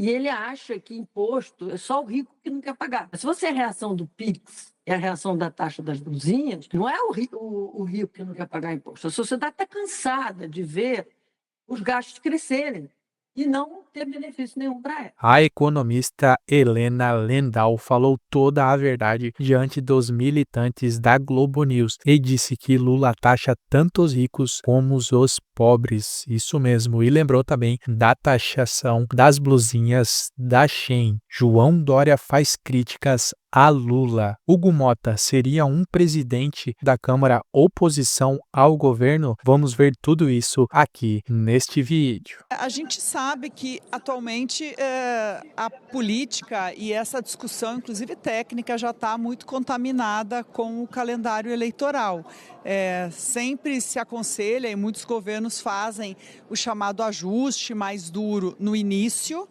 E ele acha que imposto é só o rico que não quer pagar. Mas se você é a reação do Pix e a reação da taxa das blusinhas, não é o rico que não quer pagar imposto. A sociedade está cansada de ver os gastos crescerem e não ter benefício nenhum para ela. A economista Helena Lendau falou toda a verdade diante dos militantes da Globo News e disse que Lula taxa tanto os ricos como os pobres. Isso mesmo. E lembrou também da taxação das blusinhas da Shein. João Dória faz críticas a Lula. Hugo Mota seria um presidente da Câmara oposição ao governo? Vamos ver tudo isso aqui neste vídeo. A gente sabe que atualmente a política e essa discussão, inclusive técnica, já está muito contaminada com o calendário eleitoral. Sempre se aconselha, e muitos governos fazem o chamado ajuste mais duro no início,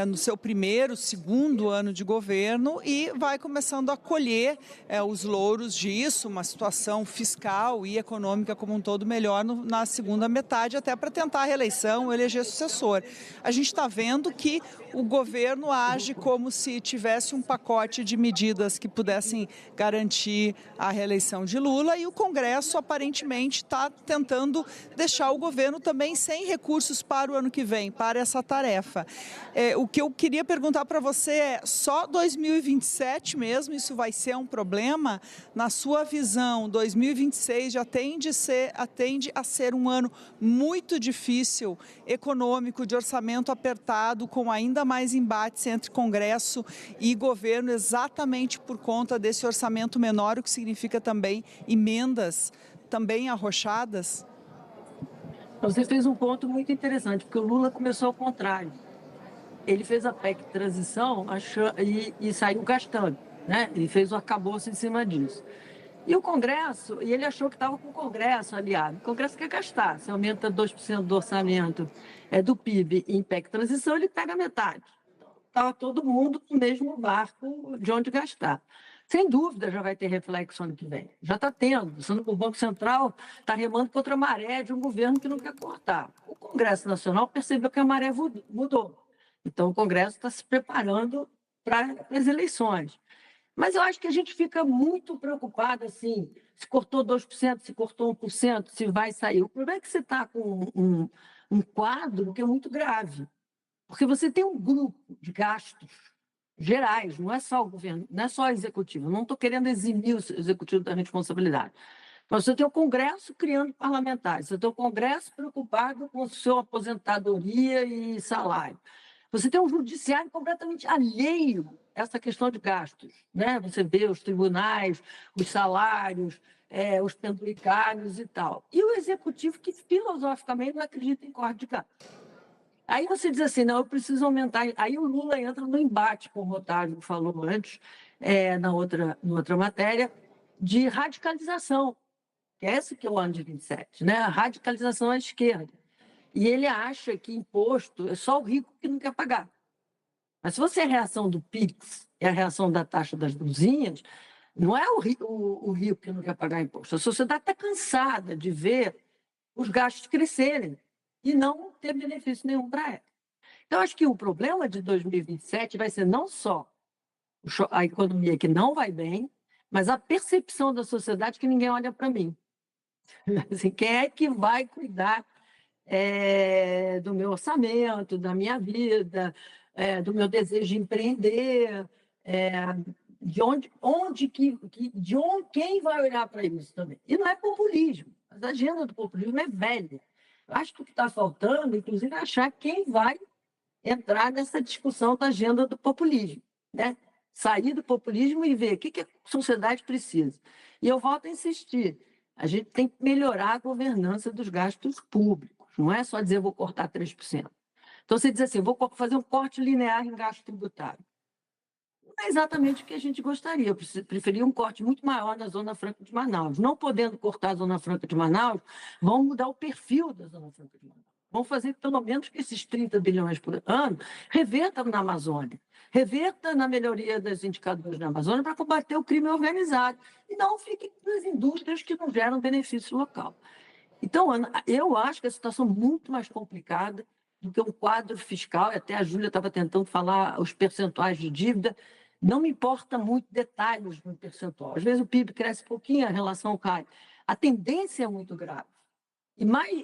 no seu primeiro, segundo ano de governo, e vai começando a colher os louros disso, uma situação fiscal e econômica como um todo melhor na segunda metade, até para tentar a reeleição, eleger sucessor. A gente está vendo que o governo age como se tivesse um pacote de medidas que pudessem garantir a reeleição de Lula, e o Congresso aparentemente está tentando deixar o governo também sem recursos para o ano que vem, para essa tarefa. O que eu queria perguntar para você é, só 2027 mesmo isso vai ser um problema? Na sua visão, 2026 já tende a ser um ano muito difícil, econômico, de orçamento apertado, com ainda mais embates entre Congresso e governo, exatamente por conta desse orçamento menor, o que significa também emendas também arrochadas? Você fez um ponto muito interessante, porque o Lula começou ao contrário. Ele fez a PEC de transição e saiu gastando, né? Ele fez o arcabouço em cima disso. E o Congresso, e ele achou que estava com o Congresso aliado. O Congresso quer gastar. Se aumenta 2% do orçamento do PIB em PEC de transição, ele pega metade. Estava todo mundo no mesmo barco de onde gastar. Sem dúvida já vai ter reflexo ano que vem. Já está tendo. O Banco Central está remando contra a maré de um governo que não quer cortar. O Congresso Nacional percebeu que a maré mudou. Então, o Congresso está se preparando para as eleições. Mas eu acho que a gente fica muito preocupado, assim, se cortou 2%, se cortou 1%, se vai sair. O problema é que você está com um quadro que é muito grave, porque você tem um grupo de gastos gerais, não é só o governo, não é só o executivo. Não estou querendo eximir o executivo da responsabilidade. Mas você tem o Congresso criando parlamentares, você tem o Congresso preocupado com sua aposentadoria e salário. Você tem um judiciário completamente alheio a essa questão de gastos, né? Você vê os tribunais, os salários, os penduricários e tal. E o executivo que filosoficamente não acredita em corte de gastos. Aí você diz assim, não, eu preciso aumentar. Aí o Lula entra no embate, como o Otávio falou antes, na outra matéria, de radicalização, que é esse que é o ano de 27, né? A radicalização à esquerda. E ele acha que imposto é só o rico que não quer pagar. Mas se você é a reação do Pix e a reação da taxa das blusinhas, não é o rico que não quer pagar imposto. A sociedade está cansada de ver os gastos crescerem e não ter benefício nenhum para ela. Então, acho que o problema de 2027 vai ser não só a economia que não vai bem, mas a percepção da sociedade que ninguém olha para mim. Assim, quem é que vai cuidar do meu orçamento, da minha vida, do meu desejo de empreender, quem vai olhar para isso também? E não é populismo, a agenda do populismo é velha. Eu acho que o que está faltando, inclusive, é achar quem vai entrar nessa discussão da agenda do populismo, né? Sair do populismo e ver o que a sociedade precisa. E eu volto a insistir, a gente tem que melhorar a governança dos gastos públicos, não é só dizer vou cortar 3%. Então, você diz assim, vou fazer um corte linear em gasto tributário. Não é exatamente o que a gente gostaria. Eu preferia um corte muito maior na Zona Franca de Manaus. Não podendo cortar a Zona Franca de Manaus, vão mudar o perfil da Zona Franca de Manaus. Vão fazer, pelo menos, que esses 30 bilhões por ano revertam na Amazônia, reverta na melhoria dos indicadores na Amazônia para combater o crime organizado e não fiquem nas indústrias que não geram benefício local. Então, Ana, eu acho que a situação é muito mais complicada do que um quadro fiscal, e até a Júlia estava tentando falar os percentuais de dívida, não me importa muito detalhes no percentual. Às vezes o PIB cresce um pouquinho, a relação cai. A tendência é muito grave.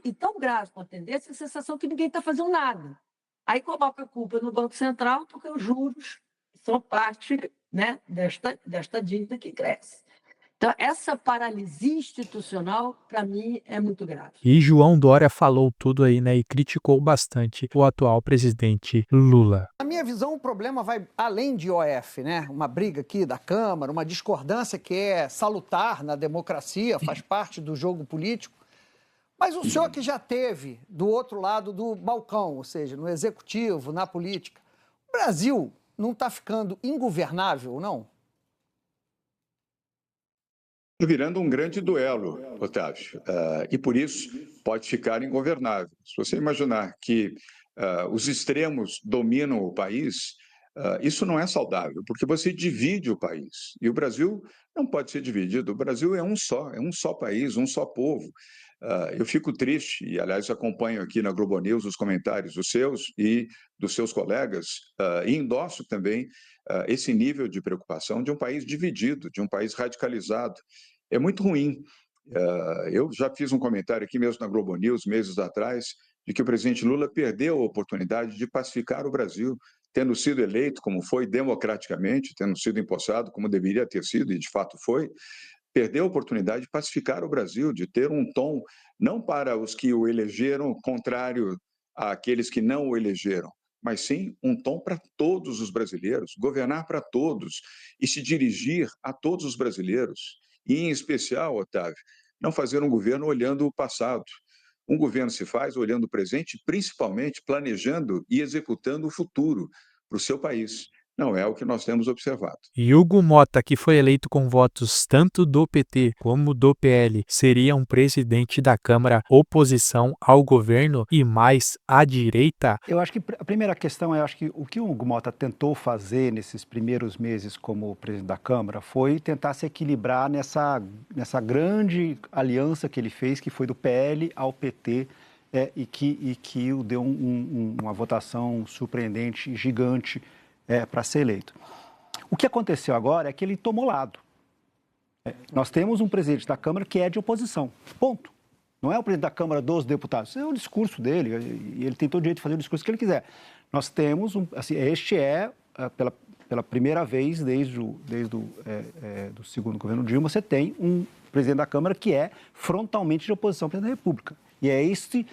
E tão grave com a tendência, a sensação que ninguém está fazendo nada. Aí coloca a culpa no Banco Central, porque os juros são parte, né, desta dívida que cresce. Então, essa paralisia institucional, para mim, é muito grave. E João Dória falou tudo aí, né, e criticou bastante o atual presidente Lula. Na minha visão, o problema vai além de OF, né? Uma briga aqui da Câmara, uma discordância que é salutar na democracia, faz parte do jogo político. Mas o senhor que já teve do outro lado do balcão, ou seja, no executivo, na política, o Brasil não está ficando ingovernável, não? Virando um grande duelo, Otávio, e por isso pode ficar ingovernável. Se você imaginar que os extremos dominam o país, isso não é saudável, porque você divide o país. E o Brasil não pode ser dividido. O Brasil é um só país, um só povo. Eu fico triste, e aliás acompanho aqui na Globo News os comentários dos seus e dos seus colegas, e endosso também esse nível de preocupação de um país dividido, de um país radicalizado. É muito ruim. Eu já fiz um comentário aqui mesmo na Globo News, meses atrás, de que o presidente Lula perdeu a oportunidade de pacificar o Brasil, tendo sido eleito como foi democraticamente, tendo sido empossado como deveria ter sido, e de fato foi, perdeu a oportunidade de pacificar o Brasil, de ter um tom, não para os que o elegeram, contrário àqueles que não o elegeram, mas sim um tom para todos os brasileiros, governar para todos e se dirigir a todos os brasileiros. E, em especial, Otávio, não fazer um governo olhando o passado. Um governo se faz olhando o presente, principalmente planejando e executando o futuro para o seu país. Não é o que nós temos observado. E Hugo Motta, que foi eleito com votos tanto do PT como do PL, seria um presidente da Câmara oposição ao governo e mais à direita? Eu acho que a primeira questão é, acho que o que o Hugo Motta tentou fazer nesses primeiros meses como presidente da Câmara foi tentar se equilibrar nessa grande aliança que ele fez, que foi do PL ao PT, e que deu uma votação surpreendente, gigante, para ser eleito. O que aconteceu agora é que ele tomou lado. Nós temos um presidente da Câmara que é de oposição, ponto. Não é o presidente da Câmara dos Deputados, é o discurso dele, e ele tem todo o direito de fazer o discurso que ele quiser. Nós temos, pela primeira vez desde o do segundo governo Dilma, você tem um presidente da Câmara que é frontalmente de oposição ao presidente da República. E esse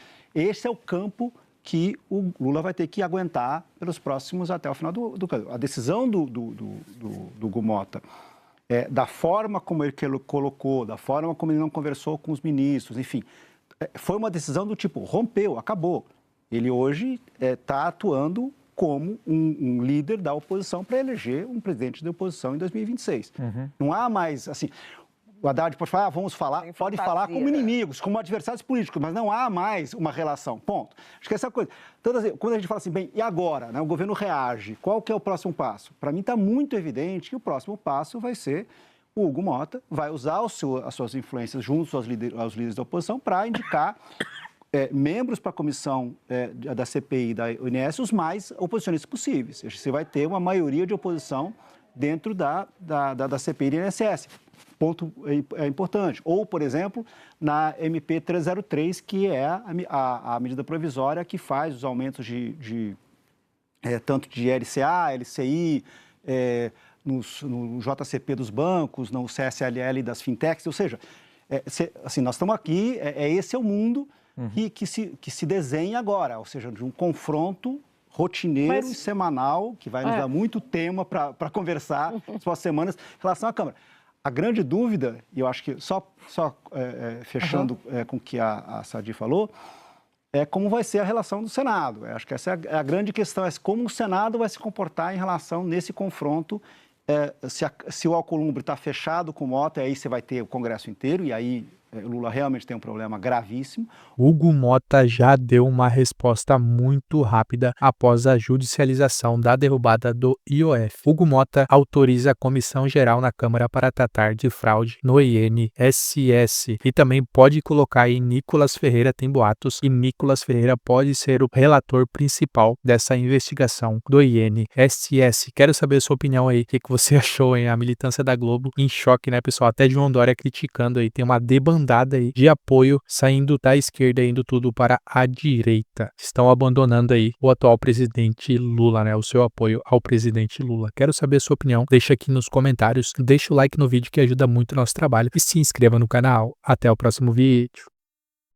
é o campo que o Lula vai ter que aguentar pelos próximos até o final do caminho. A decisão do Hugo Motta, da forma como ele colocou, da forma como ele não conversou com os ministros, enfim, foi uma decisão do tipo, rompeu, acabou. Ele hoje está atuando como um líder da oposição para eleger um presidente da oposição em 2026. Uhum. Não há mais, assim... O Haddad pode falar, pode falar como inimigos, como adversários políticos, mas não há mais uma relação, ponto. Acho que essa coisa, quando a gente fala assim, bem, e agora? Né, o governo reage, qual que é o próximo passo? Para mim está muito evidente que o próximo passo vai ser o Hugo Motta vai usar as suas influências junto aos líderes da oposição para indicar membros para a comissão da CPI e da ONS os mais oposicionistas possíveis. Você vai ter uma maioria de oposição dentro da CPI e da INSS. Ponto importante. Ou, por exemplo, na MP 303, que é a medida provisória que faz os aumentos tanto de LCA, LCI, no JCP dos bancos, no CSLL das fintechs, ou seja, assim, nós estamos aqui, esse é o mundo que se desenha agora, ou seja, de um confronto rotineiro e semanal, que vai nos dar muito tema para conversar nas próximas semanas em relação à Câmara. A grande dúvida, e eu acho que só fechando com o que a Sadi falou, é como vai ser a relação do Senado. Eu acho que essa é a grande questão, é como o Senado vai se comportar em relação nesse confronto. Se o Alcolumbre está fechado com o Motta, aí você vai ter o Congresso inteiro, e aí o Lula realmente tem um problema gravíssimo. Hugo Mota já deu uma resposta muito rápida após a judicialização da derrubada do IOF. Hugo Mota autoriza a Comissão Geral na Câmara para tratar de fraude no INSS e também pode colocar aí Nicolas Ferreira, tem boatos, e Nicolas Ferreira pode ser o relator principal dessa investigação do INSS. Quero saber a sua opinião aí, o que você achou, hein? A militância da Globo em choque, né, pessoal? Até João Dória criticando aí, tem uma debandada aí de apoio saindo da esquerda e indo tudo para a direita. Estão abandonando aí o atual presidente Lula, né? O seu apoio ao presidente Lula. Quero saber a sua opinião, deixa aqui nos comentários, deixa o like no vídeo que ajuda muito o nosso trabalho e se inscreva no canal. Até o próximo vídeo.